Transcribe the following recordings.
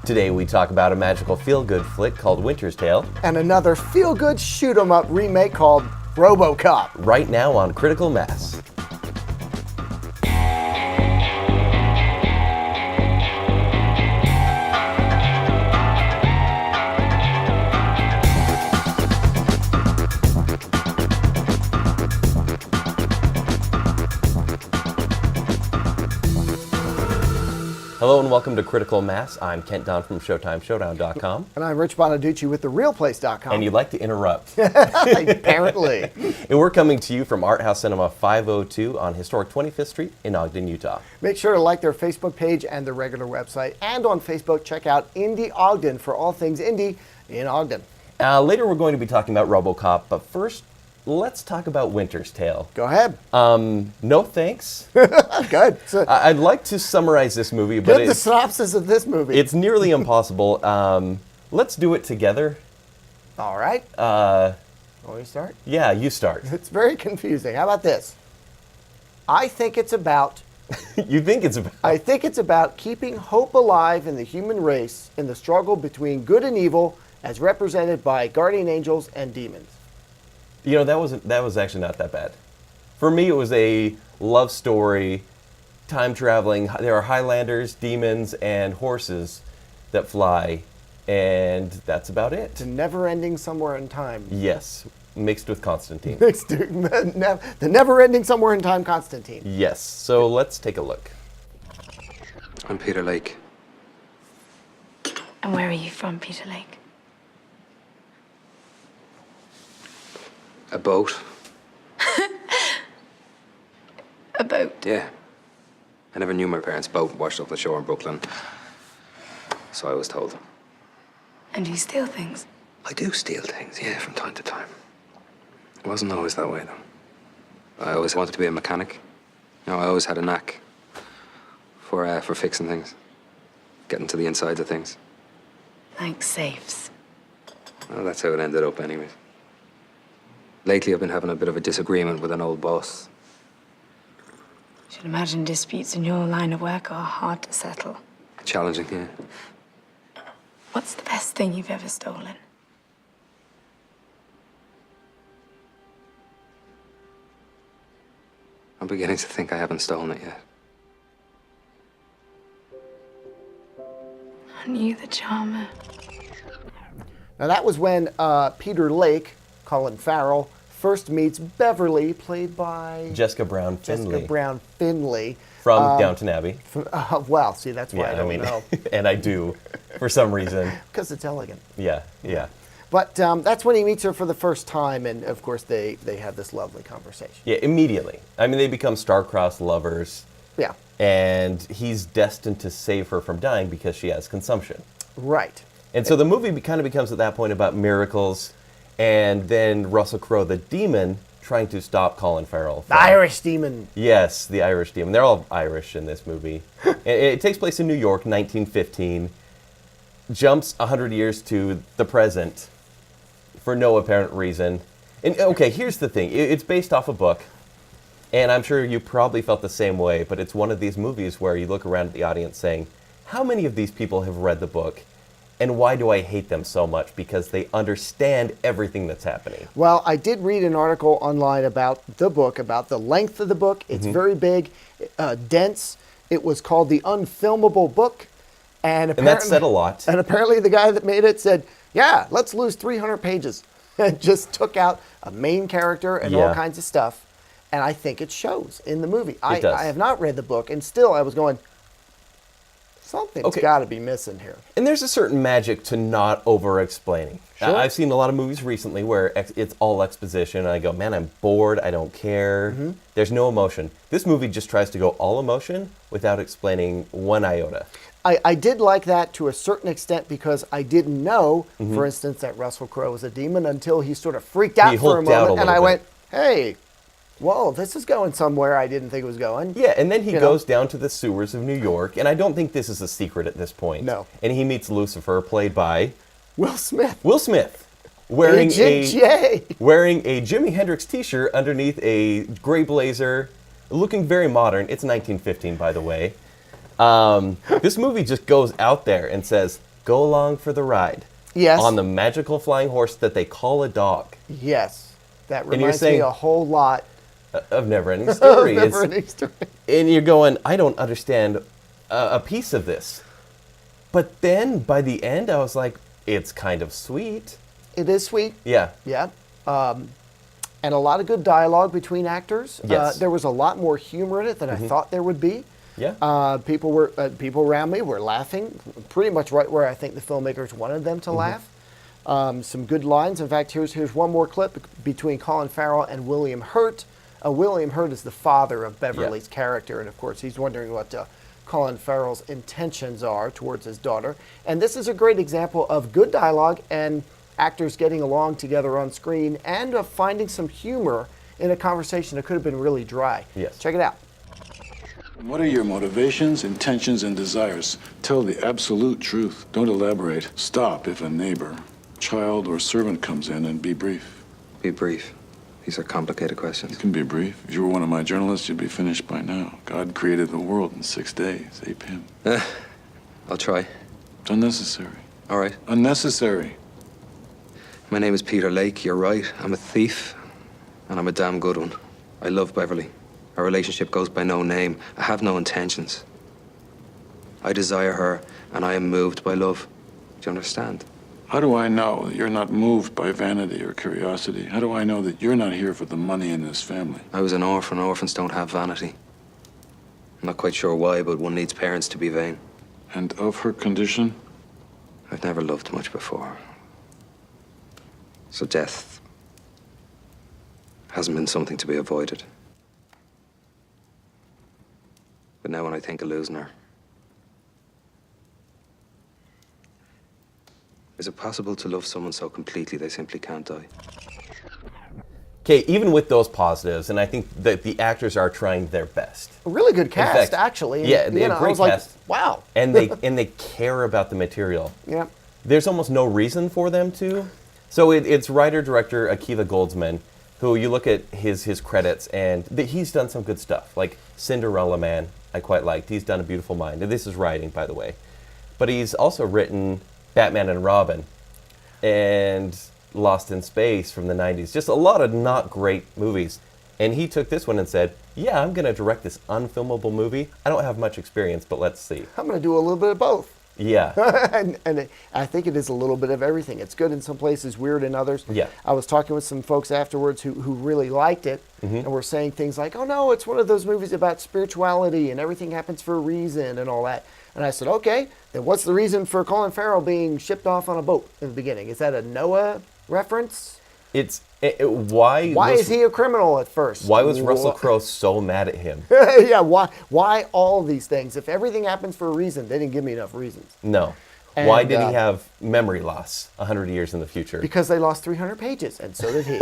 Today we talk about a magical feel-good flick called Winter's Tale. And another feel-good shoot-'em-up remake called RoboCop. Right now on Critical Mass. Hello and welcome to Critical Mass. I'm Kent Don from ShowtimeShowdown.com. And I'm Rich Bonaducci with TheRealPlace.com. And you'd like to interrupt. Apparently. And we're coming to you from Art House Cinema 502 on historic 25th Street in Ogden, Utah. Make sure to like their Facebook page and their regular website. And on Facebook, check out Indie Ogden for all things indie in Ogden. Later we're going to be talking about RoboCop, but first, let's talk about Winter's Tale. Go ahead. No thanks. Good. So, I'd like to summarize this movie, but give the synopsis of this movie. It's nearly impossible. Let's do it together. All right. Want to start? Yeah, you start. It's very confusing. How about this? I think it's about... You think it's about... I think it's about keeping hope alive in the human race in the struggle between good and evil as represented by guardian angels and demons. You know, that was actually not that bad. For me, it was a love story, time traveling. There are Highlanders, demons, and horses that fly, and that's about it. It's never-ending somewhere in time. Yes, mixed with Constantine. The never-ending somewhere in time Constantine. Yes, so let's take a look. I'm Peter Lake. And where are you from, Peter Lake? A boat? A boat? Yeah. I never knew my parents' boat washed up the shore in Brooklyn. So I was told. And you steal things? I do steal things, yeah, from time to time. It wasn't always that way, though. I always wanted to be a mechanic. You know, I always had a knack for fixing things. Getting to the insides of things. Like safes? Well, that's how it ended up anyways. Lately, I've been having a bit of a disagreement with an old boss. Should imagine disputes in your line of work are hard to settle. Challenging, yeah. What's the best thing you've ever stolen? I'm beginning to think I haven't stolen it yet. Aren't you the charmer? Now that was when Peter Lake, Colin Farrell, first meets Beverly, played by... Jessica Brown Finley. From Downton Abbey. Well, see, that's why I don't know. And I do, for some reason. Because it's elegant. Yeah. But that's when he meets her for the first time, and of course they have this lovely conversation. Yeah, immediately. I mean, they become star-crossed lovers. Yeah. And he's destined to save her from dying because she has consumption. Right. And so the movie kind of becomes at that point about miracles, and then Russell Crowe, the demon, trying to stop Colin Farrell. The Irish demon. Yes, the Irish demon. They're all Irish in this movie. It takes place in New York, 1915. Jumps 100 years to the present for no apparent reason. And okay, here's the thing. It's based off a book, and I'm sure you probably felt the same way, but it's one of these movies where you look around at the audience saying, how many of these people have read the book? And why do I hate them so much? Because they understand everything that's happening. Well, I did read an article online about the book, about the length of the book. It's very big, dense. It was called The Unfilmable Book. And that said a lot. And apparently the guy that made it said, yeah, let's lose 300 pages. And just took out a main character and all kinds of stuff. And I think it shows in the movie. I have not read the book, and still I was going, something's got to be missing here. And there's a certain magic to not over-explaining. Sure. I've seen a lot of movies recently where it's all exposition, and I go, man, I'm bored, I don't care. There's no emotion. This movie just tries to go all emotion without explaining one iota. I did like that to a certain extent because I didn't know, for instance, that Russell Crowe was a demon until he sort of freaked out for a moment, and I went, hey, whoa, this is going somewhere I didn't think it was going. Yeah, and then he goes down to the sewers of New York, and I don't think this is a secret at this point. No. And he meets Lucifer, played by... Will Smith. Will Smith. Wearing Agent J. Wearing a Jimi Hendrix t-shirt underneath a gray blazer, looking very modern. It's 1915, by the way. This movie just goes out there and says, go along for the ride. Yes. On the magical flying horse that they call a dog. Yes. That you're reminds saying- me a whole lot Of Never-Ending Story. of Never-Ending Story. And you're going, I don't understand a piece of this. But then by the end, I was like, it's kind of sweet. It is sweet. Yeah. Yeah. And a lot of good dialogue between actors. Yes. There was a lot more humor in it than I thought there would be. Yeah. People around me were laughing, pretty much right where I think the filmmakers wanted them to laugh. Some good lines. In fact, here's one more clip between Colin Farrell and William Hurt. William Hurt is the father of Beverly's character, and of course he's wondering what Colin Farrell's intentions are towards his daughter. And this is a great example of good dialogue and actors getting along together on screen and of finding some humor in a conversation that could have been really dry. Yes. Check it out. What are your motivations, intentions, and desires? Tell the absolute truth. Don't elaborate. Stop if a neighbor, child, or servant comes in, and be brief. Be brief. These are complicated You questions. can be brief. If you were one of my journalists, you'd be finished by now. God created the world in 6 days. Ape him. I'll try. It's unnecessary. All right. Unnecessary. My name is Peter Lake. You're right. I'm a thief, and I'm a damn good one. I love Beverly. Our relationship goes by no name. I have no intentions. I desire her, and I am moved by love. Do you understand? How do I know that you're not moved by vanity or curiosity? How do I know that you're not here for the money in this family? I was an orphan. Orphans don't have vanity. I'm not quite sure why, but one needs parents to be vain. And of her condition? I've never loved much before. So death hasn't been something to be avoided. But now when I think of losing her, is it possible to love someone so completely they simply can't die? Okay, even with those positives, and I think that the actors are trying their best. A really good cast, fact, actually. And, yeah, they have I great was like, cast. wow. And they care about the material. Yeah. There's almost no reason for them to. So it's writer-director Akiva Goldsman, who you look at his credits, and he's done some good stuff. Like Cinderella Man, I quite liked. He's done A Beautiful Mind. And this is writing, by the way. But he's also written Batman and Robin and Lost in Space from the 90s. Just a lot of not great movies. And he took this one and said, yeah, I'm going to direct this unfilmable movie. I don't have much experience, but let's see. I'm going to do a little bit of both. Yeah. and I think it is a little bit of everything. It's good in some places, weird in others. Yeah. I was talking with some folks afterwards who really liked it and were saying things like, oh no, it's one of those movies about spirituality and everything happens for a reason and all that. And I said, okay, then what's the reason for Colin Farrell being shipped off on a boat in the beginning? Is that a Noah reference? Why is he a criminal at first? Why was Russell Crowe so mad at him? Yeah, why all these things? If everything happens for a reason, they didn't give me enough reasons. No. And, why did he have memory loss 100 years in the future? Because they lost 300 pages, and so did he.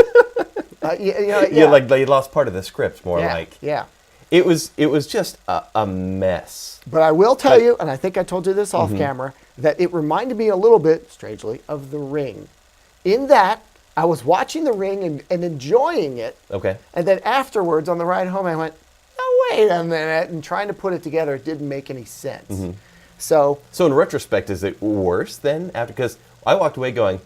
Yeah, like they lost part of the script, more like. Yeah. It was just a mess. But I will tell you, and I think I told you this off camera, that it reminded me a little bit, strangely, of The Ring. In that, I was watching The Ring and enjoying it. Okay. And then afterwards, on the ride home, I went, oh, wait a minute. And trying to put it together, it didn't make any sense. So in retrospect, is it worse then? Because I walked away going,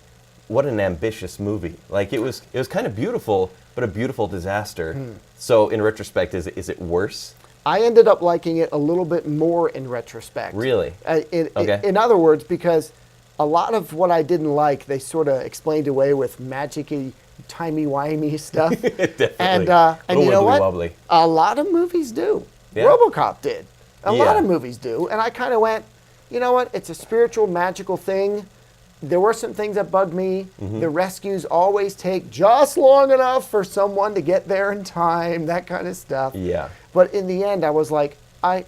what an ambitious movie. Like, it was kind of beautiful, but a beautiful disaster. So in retrospect, is it worse? I ended up liking it a little bit more in retrospect. Really? In other words, because a lot of what I didn't like, they sort of explained away with magic-y, timey-wimey stuff. Definitely. And you know what? Wobbly. A lot of movies do. Yeah. RoboCop did. A lot Yeah. of movies do. And I kind of went, you know what? It's a spiritual, magical thing. There were some things that bugged me. The rescues always take just long enough for someone to get there in time, that kind of stuff. Yeah. But in the end, I was like, I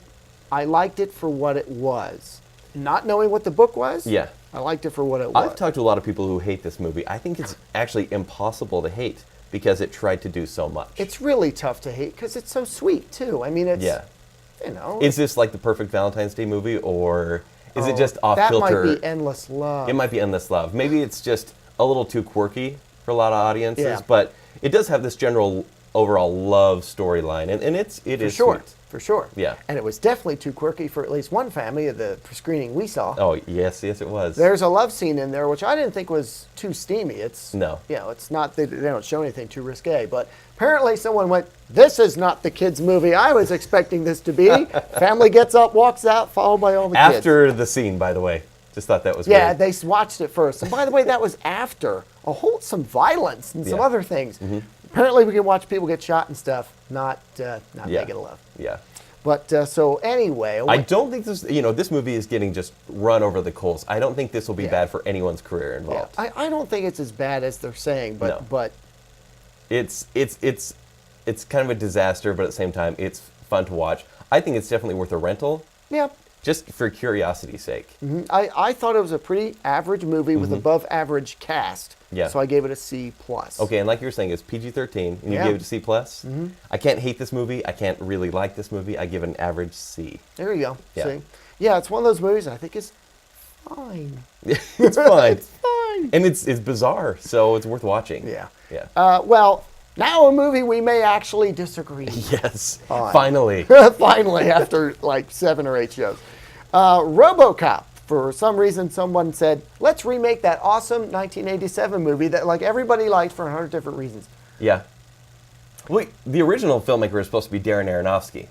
liked it for what it was. Not knowing what the book was, Yeah. I liked it for what it was. I've talked to a lot of people who hate this movie. I think it's actually impossible to hate because it tried to do so much. It's really tough to hate because it's so sweet, too. I mean, it's, you know. Is this like the perfect Valentine's Day movie, or is it just off-kilter? That might be Endless Love. It might be Endless Love. Maybe it's just a little too quirky for a lot of audiences, Yeah. but it does have this general overall love storyline, and it is sure. sweet. For sure. Yeah. And it was definitely too quirky for at least one family of the screening we saw. Oh, yes, it was. There's a love scene in there, which I didn't think was too steamy. It's No. It's not, they don't show anything too risque, but apparently someone went, this is not the kids' movie I was expecting this to be. Family gets up, walks out, followed by all the kids. After the scene, by the way. Just thought that was Yeah, weird. they watched it first. And by the way, that was after some violence and some other things. Mm-hmm. Apparently we can watch people get shot and stuff, not make it a love. Yeah. But so anyway, I don't think this movie is getting just run over the coals. I don't think this will be bad for anyone's career involved. Yeah, I don't think it's as bad as they're saying, but it's kind of a disaster, but at the same time, it's fun to watch. I think it's definitely worth a rental. Yeah. Just for curiosity's sake. Mm-hmm. I thought it was a pretty average movie with above average cast. Yeah. So I gave it a C+. Okay, and like you were saying, it's PG-13, and you gave it a C+. Mm-hmm. I can't hate this movie. I can't really like this movie. I give it an average C. There you go. Yeah. See? Yeah, it's one of those movies I think is fine. It's fine. It's fine. And it's bizarre, so it's worth watching. Yeah. Yeah. Well, now a movie we may actually disagree. Yes. on. Finally. Finally, after like 7 or 8 shows. RoboCop. For some reason, someone said, let's remake that awesome 1987 movie that like everybody liked for 100 different reasons. Yeah. Well, the original filmmaker was supposed to be Darren Aronofsky.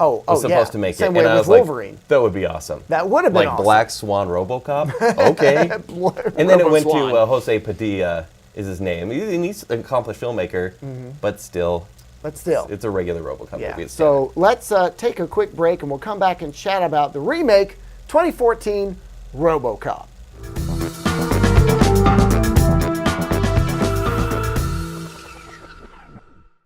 Was supposed to make Same it. way And I with was Wolverine. like, that would be awesome. That would have been like awesome. Black Swan RoboCop? Okay. And then it went RoboSwan. to Jose Padilla is his name. He's an accomplished filmmaker, but still, it's a regular RoboCop movie. It's So let's take a quick break and we'll come back and chat about the remake 2014 RoboCop.